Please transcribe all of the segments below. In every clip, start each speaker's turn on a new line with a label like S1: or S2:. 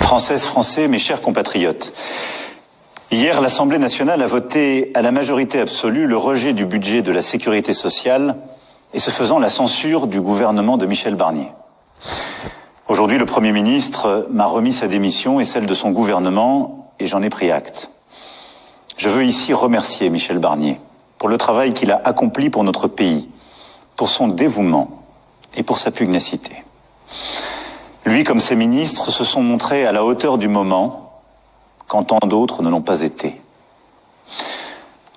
S1: Françaises, Français, mes chers compatriotes, hier, l'Assemblée nationale a voté à la majorité absolue le rejet du budget de la sécurité sociale et ce faisant la censure du gouvernement de Michel Barnier. Aujourd'hui, le Premier ministre m'a remis sa démission et celle de son gouvernement et j'en ai pris acte. Je veux ici remercier Michel Barnier pour le travail qu'il a accompli pour notre pays, pour son dévouement et pour sa pugnacité. Lui, comme ses ministres, se sont montrés à la hauteur du moment quand tant d'autres ne l'ont pas été.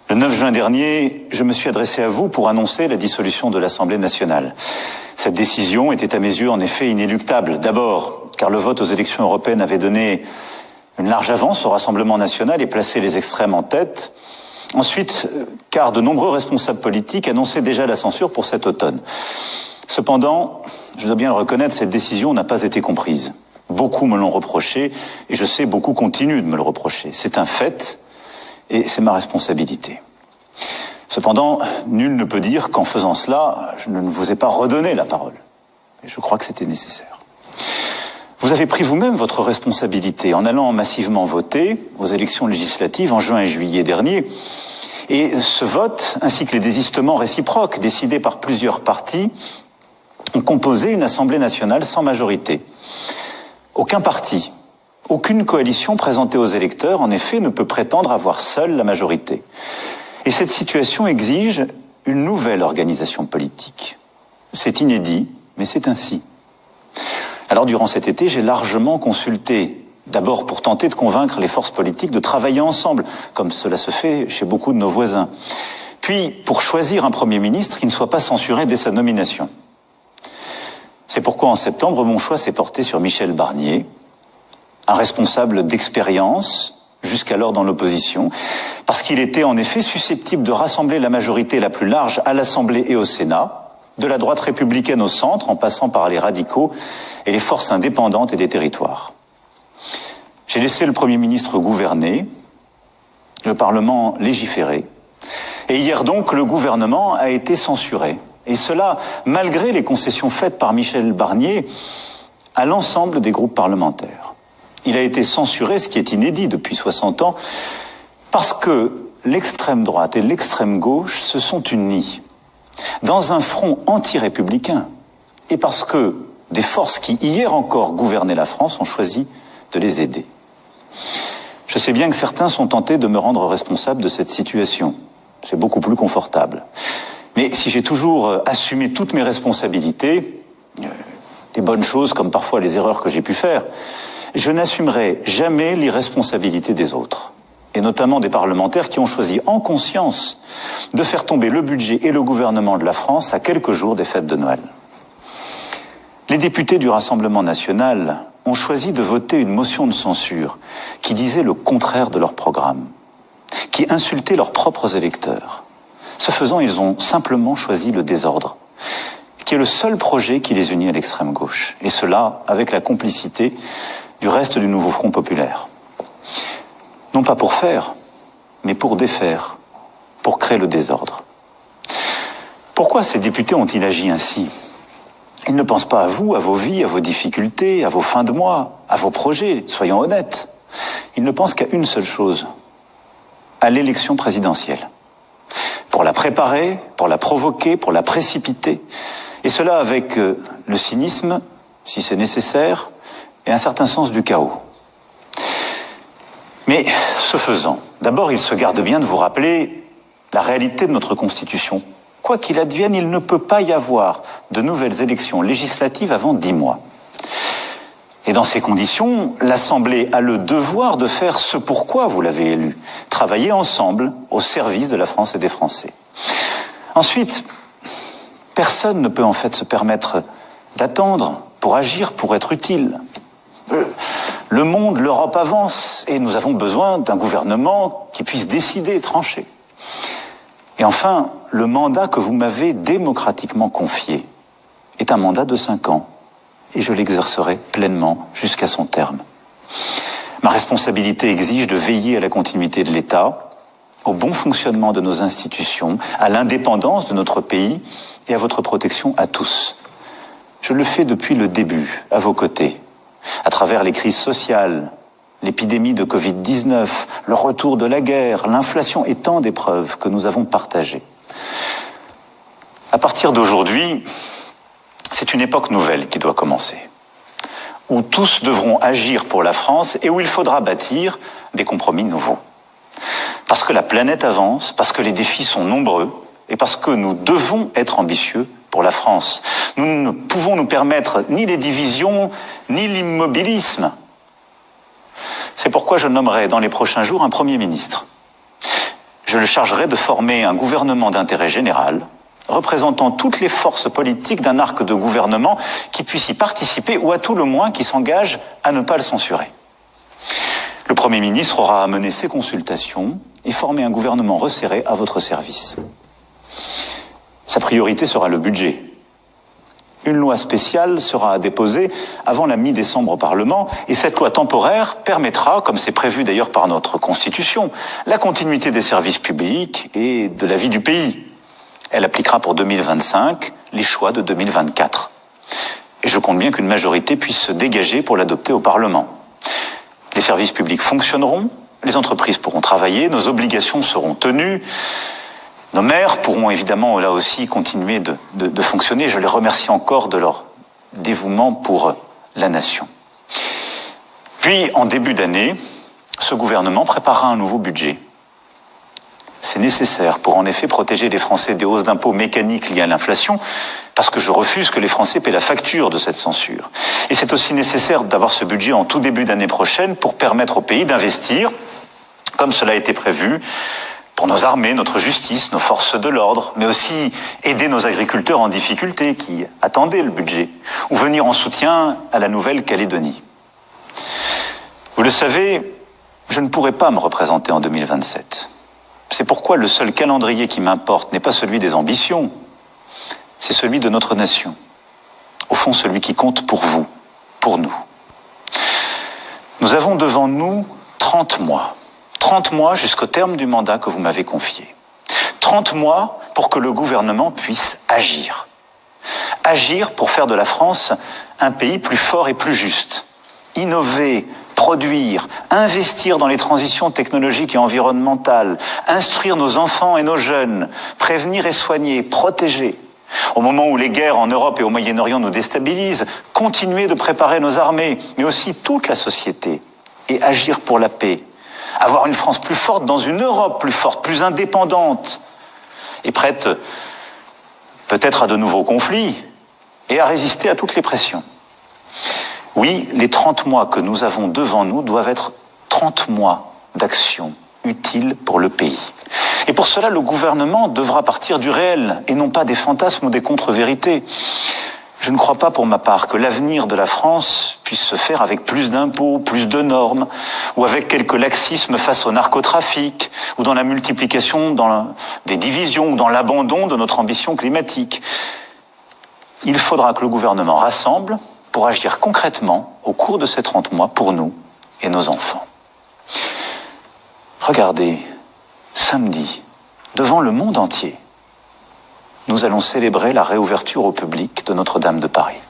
S1: Le 9 juin dernier, je me suis adressé à vous pour annoncer la dissolution de l'Assemblée nationale. Cette décision était à mes yeux en effet inéluctable. D'abord, car le vote aux élections européennes avait donné une large avance au Rassemblement national et placé les extrêmes en tête. Ensuite, car de nombreux responsables politiques annonçaient déjà la censure pour cet automne. Cependant, je dois bien le reconnaître, cette décision n'a pas été comprise. Beaucoup me l'ont reproché, et je sais, beaucoup continuent de me le reprocher. C'est un fait, et c'est ma responsabilité. Cependant, nul ne peut dire qu'en faisant cela, je ne vous ai pas redonné la parole. Et je crois que c'était nécessaire. Vous avez pris vous-même votre responsabilité en allant massivement voter aux élections législatives en juin et juillet dernier. Et ce vote, ainsi que les désistements réciproques décidés par plusieurs partis, ont composé une Assemblée nationale sans majorité. Aucun parti, aucune coalition présentée aux électeurs, en effet, ne peut prétendre avoir seule la majorité. Et cette situation exige une nouvelle organisation politique. C'est inédit, mais c'est ainsi. Alors, durant cet été, j'ai largement consulté, d'abord pour tenter de convaincre les forces politiques de travailler ensemble, comme cela se fait chez beaucoup de nos voisins. Puis, pour choisir un Premier ministre qui ne soit pas censuré dès sa nomination. C'est pourquoi, en septembre, mon choix s'est porté sur Michel Barnier, un responsable d'expérience, jusqu'alors dans l'opposition, parce qu'il était en effet susceptible de rassembler la majorité la plus large à l'Assemblée et au Sénat, de la droite républicaine au centre, en passant par les radicaux et les forces indépendantes et des territoires. J'ai laissé le Premier ministre gouverner, le Parlement légiférer, et hier donc le gouvernement a été censuré. Et cela, malgré les concessions faites par Michel Barnier à l'ensemble des groupes parlementaires. Il a été censuré, ce qui est inédit depuis 60 ans, parce que l'extrême droite et l'extrême gauche se sont unis dans un front anti-républicain et parce que des forces qui, hier encore, gouvernaient la France ont choisi de les aider. Je sais bien que certains sont tentés de me rendre responsable de cette situation. C'est beaucoup plus confortable. Mais si j'ai toujours assumé toutes mes responsabilités, les bonnes choses comme parfois les erreurs que j'ai pu faire, je n'assumerai jamais l'irresponsabilité des autres, et notamment des parlementaires qui ont choisi en conscience de faire tomber le budget et le gouvernement de la France à quelques jours des fêtes de Noël. Les députés du Rassemblement national ont choisi de voter une motion de censure qui disait le contraire de leur programme, qui insultait leurs propres électeurs. Ce faisant, ils ont simplement choisi le désordre, qui est le seul projet qui les unit à l'extrême gauche, et cela avec la complicité du reste du nouveau Front populaire. Non pas pour faire, mais pour défaire, pour créer le désordre. Pourquoi ces députés ont-ils agi ainsi ? Ils ne pensent pas à vous, à vos vies, à vos difficultés, à vos fins de mois, à vos projets, soyons honnêtes. Ils ne pensent qu'à une seule chose, à l'élection présidentielle. Pour la préparer, pour la provoquer, pour la précipiter. Et cela avec le cynisme, si c'est nécessaire, et un certain sens du chaos. Mais ce faisant, d'abord il se garde bien de vous rappeler la réalité de notre Constitution. Quoi qu'il advienne, il ne peut pas y avoir de nouvelles élections législatives avant 10 mois. Et dans ces conditions, l'Assemblée a le devoir de faire ce pourquoi vous l'avez élu, travailler ensemble au service de la France et des Français. Ensuite, personne ne peut en fait se permettre d'attendre pour agir, pour être utile. Le monde, l'Europe avance et nous avons besoin d'un gouvernement qui puisse décider et trancher. Et enfin, le mandat que vous m'avez démocratiquement confié est un mandat de 5 ans. Et je l'exercerai pleinement jusqu'à son terme. Ma responsabilité exige de veiller à la continuité de l'État, au bon fonctionnement de nos institutions, à l'indépendance de notre pays et à votre protection à tous. Je le fais depuis le début, à vos côtés, à travers les crises sociales, l'épidémie de Covid-19, le retour de la guerre, l'inflation et tant d'épreuves que nous avons partagées. À partir d'aujourd'hui, c'est une époque nouvelle qui doit commencer, où tous devront agir pour la France et où il faudra bâtir des compromis nouveaux. Parce que la planète avance, parce que les défis sont nombreux et parce que nous devons être ambitieux pour la France. Nous ne pouvons nous permettre ni les divisions, ni l'immobilisme. C'est pourquoi je nommerai dans les prochains jours un Premier ministre. Je le chargerai de former un gouvernement d'intérêt général, représentant toutes les forces politiques d'un arc de gouvernement qui puisse y participer ou à tout le moins qui s'engage à ne pas le censurer. Le Premier ministre aura à mener ses consultations et former un gouvernement resserré à votre service. Sa priorité sera le budget. Une loi spéciale sera à déposer avant la mi-décembre au Parlement et cette loi temporaire permettra, comme c'est prévu d'ailleurs par notre Constitution, la continuité des services publics et de la vie du pays. Elle appliquera pour 2025 les choix de 2024. Et je compte bien qu'une majorité puisse se dégager pour l'adopter au Parlement. Les services publics fonctionneront, les entreprises pourront travailler, nos obligations seront tenues. Nos maires pourront évidemment là aussi continuer de fonctionner. Je les remercie encore de leur dévouement pour la nation. Puis, en début d'année, ce gouvernement préparera un nouveau budget. C'est nécessaire pour en effet protéger les Français des hausses d'impôts mécaniques liées à l'inflation, parce que je refuse que les Français paient la facture de cette censure. Et c'est aussi nécessaire d'avoir ce budget en tout début d'année prochaine pour permettre au pays d'investir, comme cela a été prévu, pour nos armées, notre justice, nos forces de l'ordre, mais aussi aider nos agriculteurs en difficulté qui attendaient le budget, ou venir en soutien à la Nouvelle-Calédonie. Vous le savez, je ne pourrai pas me représenter en 2027. C'est pourquoi le seul calendrier qui m'importe n'est pas celui des ambitions, c'est celui de notre nation. Au fond, celui qui compte pour vous, pour nous. Nous avons devant nous 30 mois. 30 mois jusqu'au terme du mandat que vous m'avez confié. 30 mois pour que le gouvernement puisse agir. Agir pour faire de la France un pays plus fort et plus juste. Innover, produire, investir dans les transitions technologiques et environnementales, instruire nos enfants et nos jeunes, prévenir et soigner, protéger. Au moment où les guerres en Europe et au Moyen-Orient nous déstabilisent, continuer de préparer nos armées, mais aussi toute la société, et agir pour la paix. Avoir une France plus forte dans une Europe plus forte, plus indépendante, et prête peut-être à de nouveaux conflits, et à résister à toutes les pressions. Oui, les 30 mois que nous avons devant nous doivent être 30 mois d'action utile pour le pays. Et pour cela, le gouvernement devra partir du réel, et non pas des fantasmes ou des contre-vérités. Je ne crois pas pour ma part que l'avenir de la France puisse se faire avec plus d'impôts, plus de normes, ou avec quelques laxismes face au narcotrafic, ou dans la multiplication des divisions, ou dans l'abandon de notre ambition climatique. Il faudra que le gouvernement rassemble pour agir concrètement au cours de ces 30 mois pour nous et nos enfants. Regardez, samedi, devant le monde entier, nous allons célébrer la réouverture au public de Notre-Dame de Paris.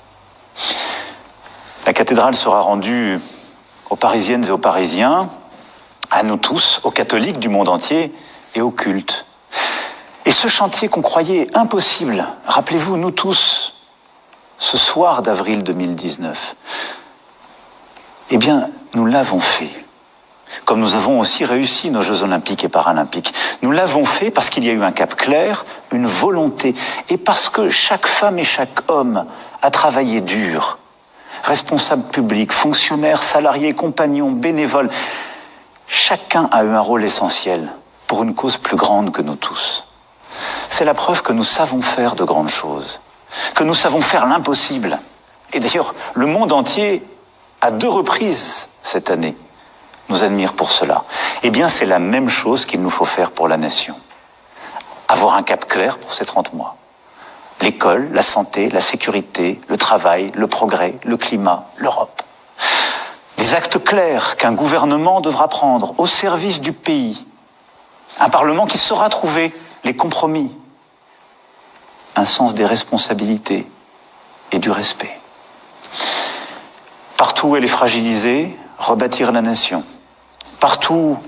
S1: La cathédrale sera rendue aux Parisiennes et aux Parisiens, à nous tous, aux catholiques du monde entier et aux cultes. Et ce chantier qu'on croyait impossible, rappelez-vous, nous tous, ce soir d'avril 2019, eh bien, nous l'avons fait. Comme nous avons aussi réussi nos Jeux Olympiques et Paralympiques. Nous l'avons fait parce qu'il y a eu un cap clair, une volonté, et parce que chaque femme et chaque homme a travaillé dur. Responsables publics, fonctionnaires, salariés, compagnons, bénévoles, chacun a eu un rôle essentiel pour une cause plus grande que nous tous. C'est la preuve que nous savons faire de grandes choses, que nous savons faire l'impossible. Et d'ailleurs, le monde entier, à 2 reprises cette année, nous admire pour cela. Eh bien, c'est la même chose qu'il nous faut faire pour la nation. Avoir un cap clair pour ces 30 mois. L'école, la santé, la sécurité, le travail, le progrès, le climat, l'Europe. Des actes clairs qu'un gouvernement devra prendre au service du pays. Un Parlement qui saura trouver les compromis. Un sens des responsabilités et du respect. Partout où elle est fragilisée, rebâtir la nation. Partout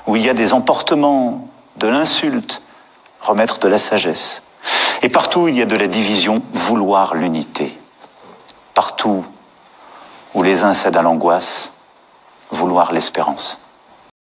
S1: où il y a des emportements, de l'insulte, remettre de la sagesse. Et partout où il y a de la division, vouloir l'unité. Partout où les uns cèdent à l'angoisse, vouloir l'espérance.